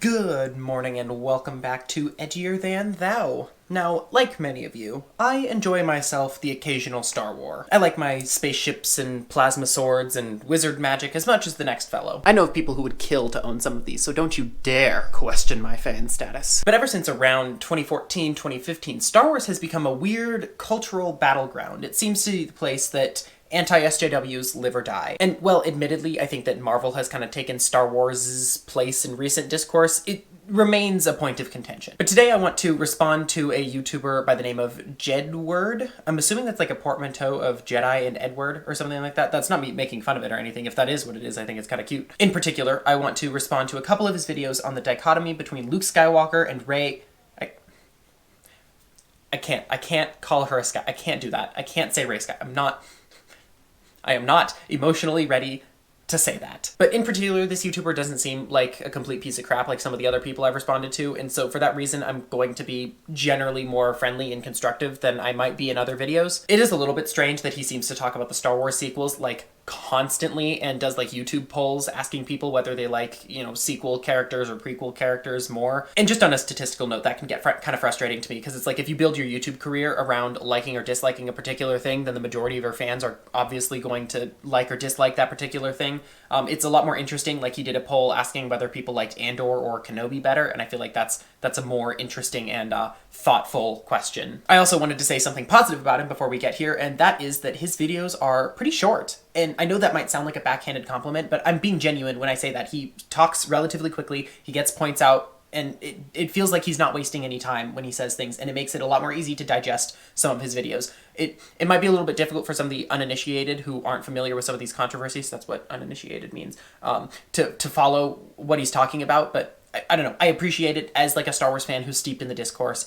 Good morning and welcome back to Edgier Than Thou. Now, like many of you, I enjoy myself the occasional Star War. I like my spaceships and plasma swords and wizard magic as much as the next fellow. I know of people who would kill to own some of these, so don't you dare question my fan status. But ever since around 2014, 2015, Star Wars has become a weird cultural battleground. It seems to be the place that anti-SJWs live or die. And, well, admittedly, I think that Marvel has kind of taken Star Wars' place in recent discourse. It remains a point of contention. But today I want to respond to a YouTuber by the name of Jedwerd. I'm assuming that's like a portmanteau of Jedi and Edward or something like that. That's not me making fun of it or anything. If that is what it is, I think it's kind of cute. In particular, I want to respond to a couple of his videos on the dichotomy between Luke Skywalker and Rey. I can't call her a Sky. I can't do that. I can't say Rey Sky. I am not emotionally ready to say that. But in particular, this YouTuber doesn't seem like a complete piece of crap like some of the other people I've responded to, and so for that reason, I'm going to be generally more friendly and constructive than I might be in other videos. It is a little bit strange that he seems to talk about the Star Wars sequels like constantly and does like YouTube polls asking people whether they like, sequel characters or prequel characters more. And just on a statistical note, that can get kind of frustrating to me because it's like if you build your YouTube career around liking or disliking a particular thing, then the majority of your fans are obviously going to like or dislike that particular thing. It's a lot more interesting. Like he did a poll asking whether people liked Andor or Kenobi better, and I feel like that's a more interesting and thoughtful question. I also wanted to say something positive about him before we get here, and that is that his videos are pretty short. And I know that might sound like a backhanded compliment, but I'm being genuine when I say that. He talks relatively quickly, he gets points out, and it feels like he's not wasting any time when he says things, and it makes it a lot more easy to digest some of his videos. It might be a little bit difficult for some of the uninitiated who aren't familiar with some of these controversies, that's what uninitiated means, to follow what he's talking about, but I don't know, I appreciate it as like a Star Wars fan who's steeped in the discourse.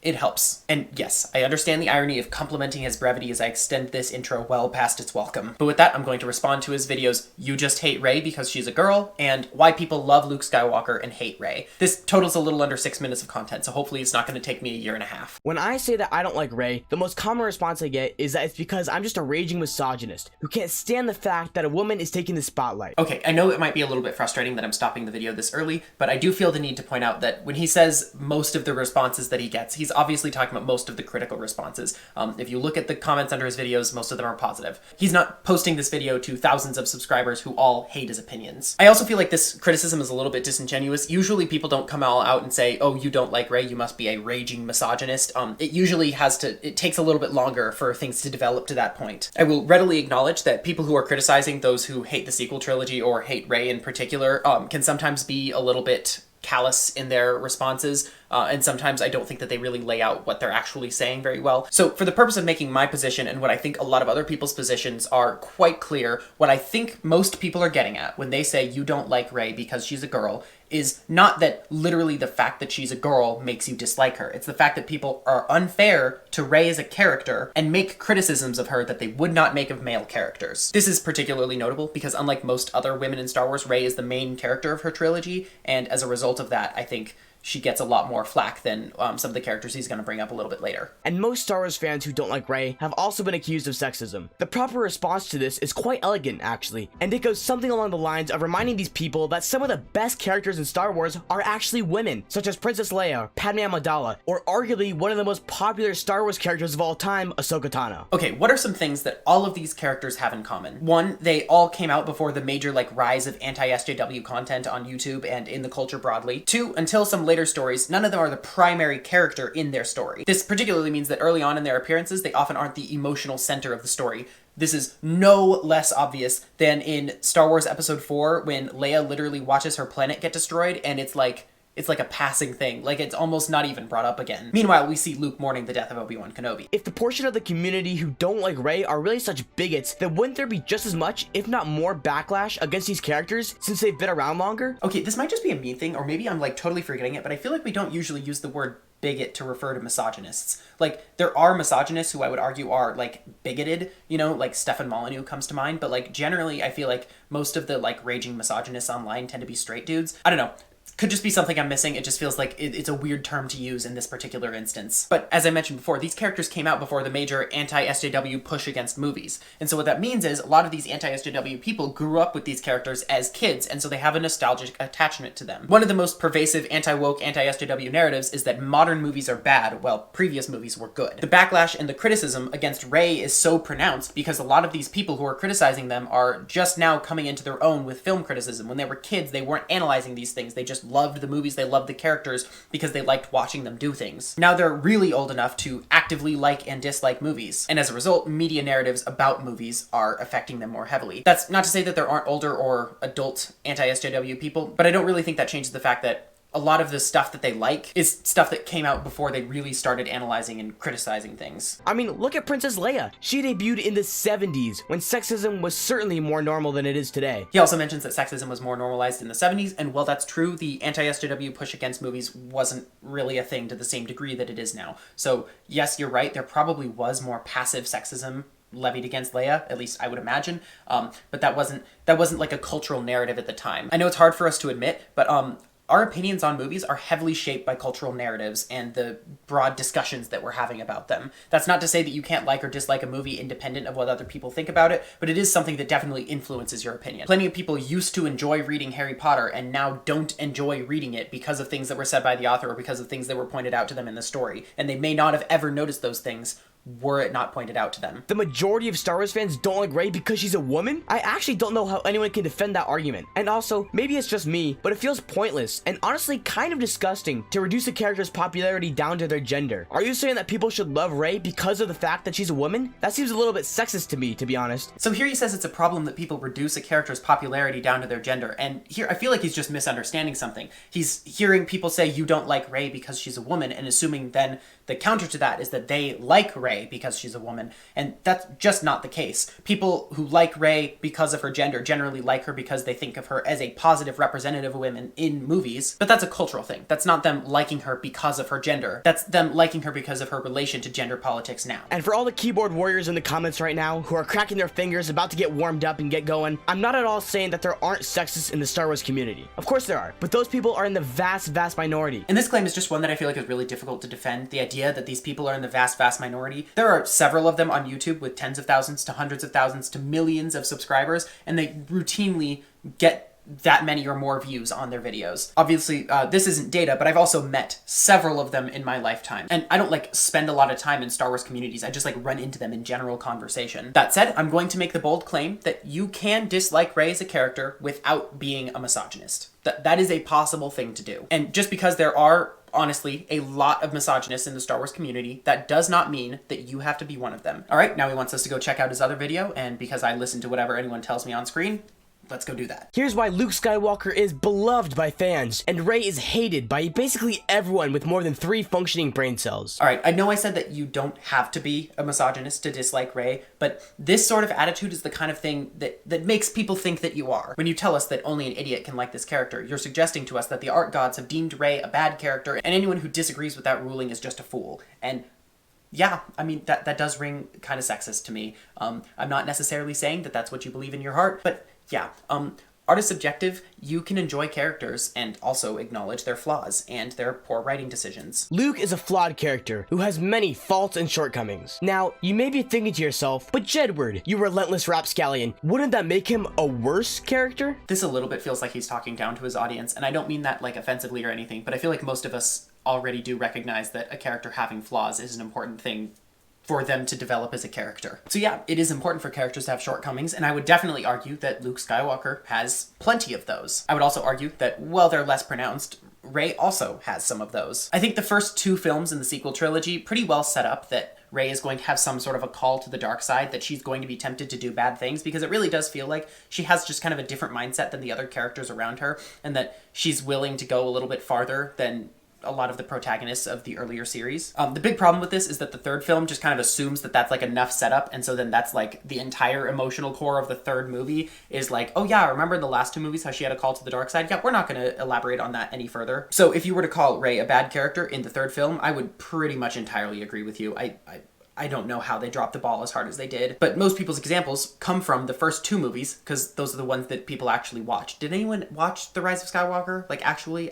It helps. And yes, I understand the irony of complimenting his brevity as I extend this intro well past its welcome. But with that, I'm going to respond to his videos, You Just Hate Rey Because She's a Girl, and Why People Love Luke Skywalker and Hate Rey. This totals a little under 6 minutes of content, so hopefully it's not going to take me a year and a half. When I say that I don't like Rey, the most common response I get is that it's because I'm just a raging misogynist who can't stand the fact that a woman is taking the spotlight. Okay, I know it might be a little bit frustrating that I'm stopping the video this early, but I do feel the need to point out that when he says most of the responses that he gets, he's obviously talking about most of the critical responses. If you look at the comments under his videos, most of them are positive. He's not posting this video to thousands of subscribers who all hate his opinions. I also feel like this criticism is a little bit disingenuous. Usually people don't come all out and say, oh, you don't like Rey, you must be a raging misogynist. It usually it takes a little bit longer for things to develop to that point. I will readily acknowledge that people who are criticizing those who hate the sequel trilogy or hate Rey in particular can sometimes be a little bit callous in their responses, and sometimes I don't think that they really lay out what they're actually saying very well. So for the purpose of making my position and what I think a lot of other people's positions are quite clear, what I think most people are getting at when they say you don't like Rey because she's a girl is not that literally the fact that she's a girl makes you dislike her. It's the fact that people are unfair to Rey as a character and make criticisms of her that they would not make of male characters. This is particularly notable because unlike most other women in Star Wars, Rey is the main character of her trilogy, and as a result of that, I think she gets a lot more flack than some of the characters he's going to bring up a little bit later. And most Star Wars fans who don't like Rey have also been accused of sexism. The proper response to this is quite elegant, actually, and it goes something along the lines of reminding these people that some of the best characters in Star Wars are actually women, such as Princess Leia, Padme Amidala, or arguably one of the most popular Star Wars characters of all time, Ahsoka Tano. Okay, what are some things that all of these characters have in common? One, they all came out before the major rise of anti-SJW content on YouTube and in the culture broadly. Two, until some later stories, none of them are the primary character in their story. This particularly means that early on in their appearances, they often aren't the emotional center of the story. This is no less obvious than in Star Wars Episode 4 when Leia literally watches her planet get destroyed and it's like a passing thing. Like, it's almost not even brought up again. Meanwhile, we see Luke mourning the death of Obi-Wan Kenobi. If the portion of the community who don't like Rey are really such bigots, then wouldn't there be just as much, if not more, backlash against these characters since they've been around longer? Okay, this might just be a me thing, or maybe I'm totally forgetting it, but I feel like we don't usually use the word bigot to refer to misogynists. There are misogynists who I would argue are, bigoted, like Stefan Molyneux comes to mind, but, generally I feel like most of the, raging misogynists online tend to be straight dudes. I don't know. Could just be something I'm missing. It just feels like it's a weird term to use in this particular instance. But as I mentioned before, these characters came out before the major anti-SJW push against movies. And so what that means is a lot of these anti-SJW people grew up with these characters as kids, and so they have a nostalgic attachment to them. One of the most pervasive anti-woke, anti-SJW narratives is that modern movies are bad, while previous movies were good. The backlash and the criticism against Rey is so pronounced because a lot of these people who are criticizing them are just now coming into their own with film criticism. When they were kids, they weren't analyzing these things. They just loved the movies, they loved the characters because they liked watching them do things. Now they're really old enough to actively like and dislike movies, and as a result, media narratives about movies are affecting them more heavily. That's not to say that there aren't older or adult anti-SJW people, but I don't really think that changes the fact that a lot of the stuff that they like is stuff that came out before they really started analyzing and criticizing things. I mean, look at Princess Leia. She debuted in the 70s, when sexism was certainly more normal than it is today. He also mentions that sexism was more normalized in the 70s, and while that's true, the anti-SJW push against movies wasn't really a thing to the same degree that it is now. So yes, you're right, there probably was more passive sexism levied against Leia, at least I would imagine, but that wasn't like a cultural narrative at the time. I know it's hard for us to admit, but our opinions on movies are heavily shaped by cultural narratives and the broad discussions that we're having about them. That's not to say that you can't like or dislike a movie independent of what other people think about it, but it is something that definitely influences your opinion. Plenty of people used to enjoy reading Harry Potter and now don't enjoy reading it because of things that were said by the author or because of things that were pointed out to them in the story. And they may not have ever noticed those things were it not pointed out to them. The majority of Star Wars fans don't like Rey because she's a woman? I actually don't know how anyone can defend that argument. And also, maybe it's just me, but it feels pointless and honestly kind of disgusting to reduce a character's popularity down to their gender. Are you saying that people should love Rey because of the fact that she's a woman? That seems a little bit sexist to me, to be honest. So here he says it's a problem that people reduce a character's popularity down to their gender, and here I feel like he's just misunderstanding something. He's hearing people say you don't like Rey because she's a woman and assuming then the counter to that is that they like Rey because she's a woman, and that's just not the case. People who like Rey because of her gender generally like her because they think of her as a positive representative of women in movies, but that's a cultural thing. That's not them liking her because of her gender. That's them liking her because of her relation to gender politics now. And for all the keyboard warriors in the comments right now who are cracking their fingers about to get warmed up and get going, I'm not at all saying that there aren't sexists in the Star Wars community. Of course there are, but those people are in the vast minority. And this claim is just one that I feel like is really difficult to defend. The idea that these people are in the vast minority. There are several of them on YouTube with tens of thousands to hundreds of thousands to millions of subscribers, and they routinely get that many or more views on their videos. Obviously, this isn't data, but I've also met several of them in my lifetime. And I don't like spend a lot of time in Star Wars communities. I just like run into them in general conversation. That said, I'm going to make the bold claim that you can dislike Rey as a character without being a misogynist. That is a possible thing to do. And just because there are honestly a lot of misogynists in the Star Wars community, that does not mean that you have to be one of them. All right, now he wants us to go check out his other video, and because I listen to whatever anyone tells me on screen, let's go do that. Here's why Luke Skywalker is beloved by fans, and Rey is hated by basically everyone with more than 3 functioning brain cells. All right, I know I said that you don't have to be a misogynist to dislike Rey, but this sort of attitude is the kind of thing that makes people think that you are. When you tell us that only an idiot can like this character, you're suggesting to us that the art gods have deemed Rey a bad character, and anyone who disagrees with that ruling is just a fool. And yeah, I mean, that does ring kind of sexist to me. I'm not necessarily saying that that's what you believe in your heart, but yeah, art is subjective. You can enjoy characters and also acknowledge their flaws and their poor writing decisions. Luke is a flawed character who has many faults and shortcomings. Now, you may be thinking to yourself, but Jedwerd, you relentless rapscallion, wouldn't that make him a worse character? This a little bit feels like he's talking down to his audience, and I don't mean that like offensively or anything, but I feel like most of us already do recognize that a character having flaws is an important thing for them to develop as a character. So yeah, it is important for characters to have shortcomings, and I would definitely argue that Luke Skywalker has plenty of those. I would also argue that while they're less pronounced, Rey also has some of those. I think the first 2 films in the sequel trilogy pretty well set up that Rey is going to have some sort of a call to the dark side, that she's going to be tempted to do bad things, because it really does feel like she has just kind of a different mindset than the other characters around her, and that she's willing to go a little bit farther than a lot of the protagonists of the earlier series. The big problem with this is that the third film just kind of assumes that that's like enough setup, and so then that's like the entire emotional core of the third movie is like, oh yeah, remember in the last 2 movies how she had a call to the dark side? Yeah, we're not going to elaborate on that any further. So if you were to call Rey a bad character in the third film, I would pretty much entirely agree with you. I don't know how they dropped the ball as hard as they did. But most people's examples come from the first 2 movies, because those are the ones that people actually watch. Did anyone watch The Rise of Skywalker? Like, actually?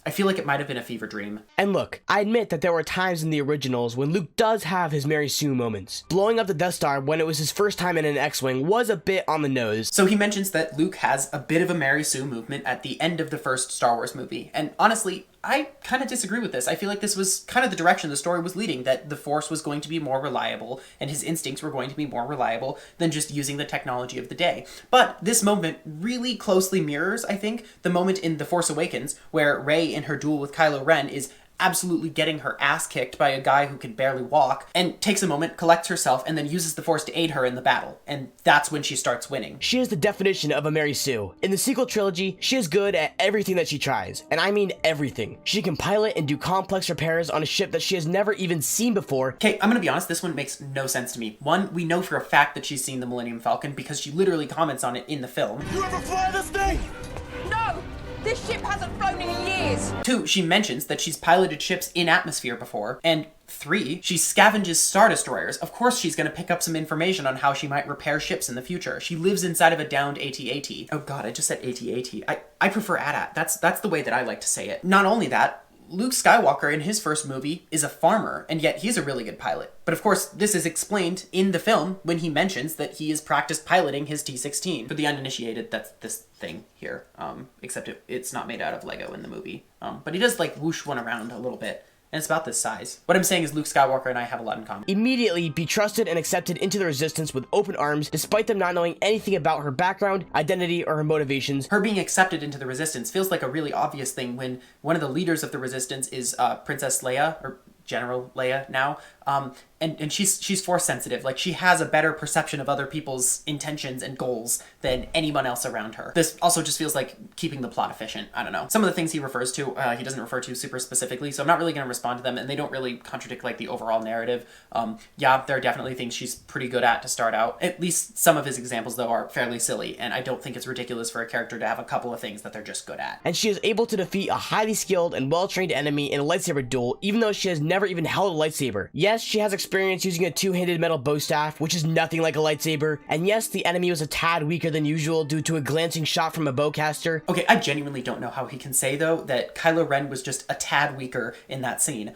I feel like it might have been a fever dream. And look, I admit that there were times in the originals when Luke does have his Mary Sue moments. Blowing up the Death Star when it was his first time in an X-Wing was a bit on the nose. So he mentions that Luke has a bit of a Mary Sue movement at the end of the first Star Wars movie. And honestly, I kind of disagree with this. I feel like this was kind of the direction the story was leading, that the Force was going to be more reliable and his instincts were going to be more reliable than just using the technology of the day. But this moment really closely mirrors, I think, the moment in The Force Awakens where Rey in her duel with Kylo Ren is absolutely getting her ass kicked by a guy who can barely walk, and takes a moment, collects herself, and then uses the Force to aid her in the battle. And that's when she starts winning. She is the definition of a Mary Sue. In the sequel trilogy, she is good at everything that she tries, and I mean everything. She can pilot and do complex repairs on a ship that she has never even seen before. Okay, I'm gonna be honest, this one makes no sense to me. One, we know for a fact that she's seen the Millennium Falcon because she literally comments on it in the film. You ever fly this thing? No! This ship hasn't flown in years! 2, she mentions that she's piloted ships in atmosphere before. And 3, she scavenges Star Destroyers. Of course she's gonna pick up some information on how she might repair ships in the future. She lives inside of a downed AT-AT. Oh god, I just said AT-AT. I prefer AT-AT. That's the way that I like to say it. Not only that, Luke Skywalker in his first movie is a farmer, and yet he's a really good pilot. But of course, this is explained in the film when he mentions that he has practiced piloting his T-16. For the uninitiated, that's this thing here, except it's not made out of Lego in the movie. But he does like whoosh one around a little bit. And it's about this size. What I'm saying is Luke Skywalker and I have a lot in common. Immediately be trusted and accepted into the Resistance with open arms, despite them not knowing anything about her background, identity, or her motivations. Her being accepted into the Resistance feels like a really obvious thing when one of the leaders of the Resistance is Princess Leia, or General Leia now, and she's Force sensitive. Like, she has a better perception of other people's intentions and goals than anyone else around her. This also just feels like keeping the plot efficient. I don't know. Some of the things he refers to, he doesn't refer to super specifically, so I'm not really going to respond to them, and they don't really contradict like the overall narrative. Yeah, there are definitely things she's pretty good at to start out. At least some of his examples, though, are fairly silly, and I don't think it's ridiculous for a character to have a couple of things that they're just good at. And she is able to defeat a highly skilled and well-trained enemy in a lightsaber duel, even though she has never even held a lightsaber. Yes, she has experience using a two-handed metal bow staff, which is nothing like a lightsaber, and yes, the enemy was a tad weaker than usual due to a glancing shot from a bowcaster. Okay, I genuinely don't know how he can say, though, that Kylo Ren was just a tad weaker in that scene.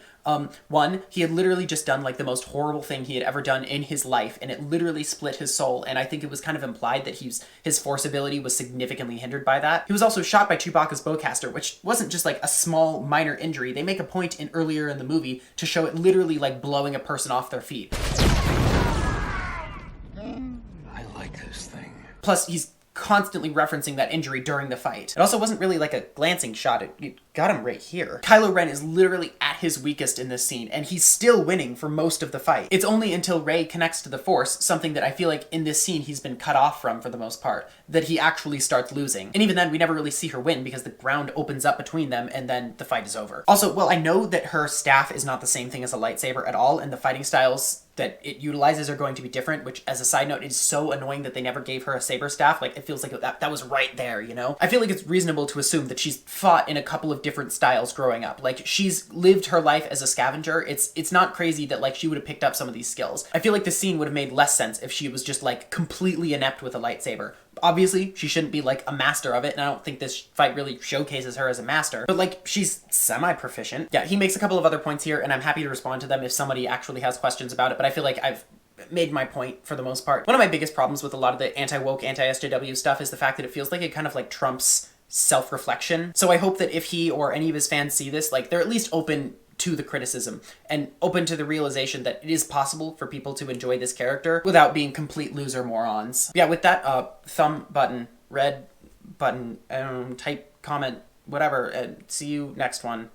One, he had literally just done like the most horrible thing he had ever done in his life, and it literally split his soul, and I think it was kind of implied that his Force ability was significantly hindered by that. He was also shot by Chewbacca's bowcaster, which wasn't just like a small minor injury. They make a point earlier in the movie to show it literally like blowing a person off their feet. I like this thing. Plus, he's constantly referencing that injury during the fight. It also wasn't really like a glancing shot. It got him right here. Kylo Ren is literally at his weakest in this scene, and he's still winning for most of the fight. It's only until Rey connects to the Force, something that I feel like in this scene he's been cut off from for the most part, that he actually starts losing. And even then, we never really see her win because the ground opens up between them and then the fight is over. Also, well, I know that her staff is not the same thing as a lightsaber at all, and the fighting styles that it utilizes are going to be different, which, as a side note, is so annoying that they never gave her a saber staff. Like, it feels like that was right there, you know? I feel like it's reasonable to assume that she's fought in a couple of different styles growing up. Like, she's lived her life as a scavenger. It's not crazy that, like, she would have picked up some of these skills. I feel like the scene would have made less sense if she was just, like, completely inept with a lightsaber. Obviously, she shouldn't be, like, a master of it, and I don't think this fight really showcases her as a master, but, like, she's semi-proficient. Yeah, he makes a couple of other points here, and I'm happy to respond to them if somebody actually has questions about it, but I feel like I've made my point for the most part. One of my biggest problems with a lot of the anti-woke, anti-SJW stuff is the fact that it feels like it kind of, like, trumps self-reflection. So I hope that if he or any of his fans see this, like, they're at least open to the criticism and open to the realization that it is possible for people to enjoy this character without being complete loser morons. Yeah, with that, thumb button, red button, type, comment, whatever, and see you next one.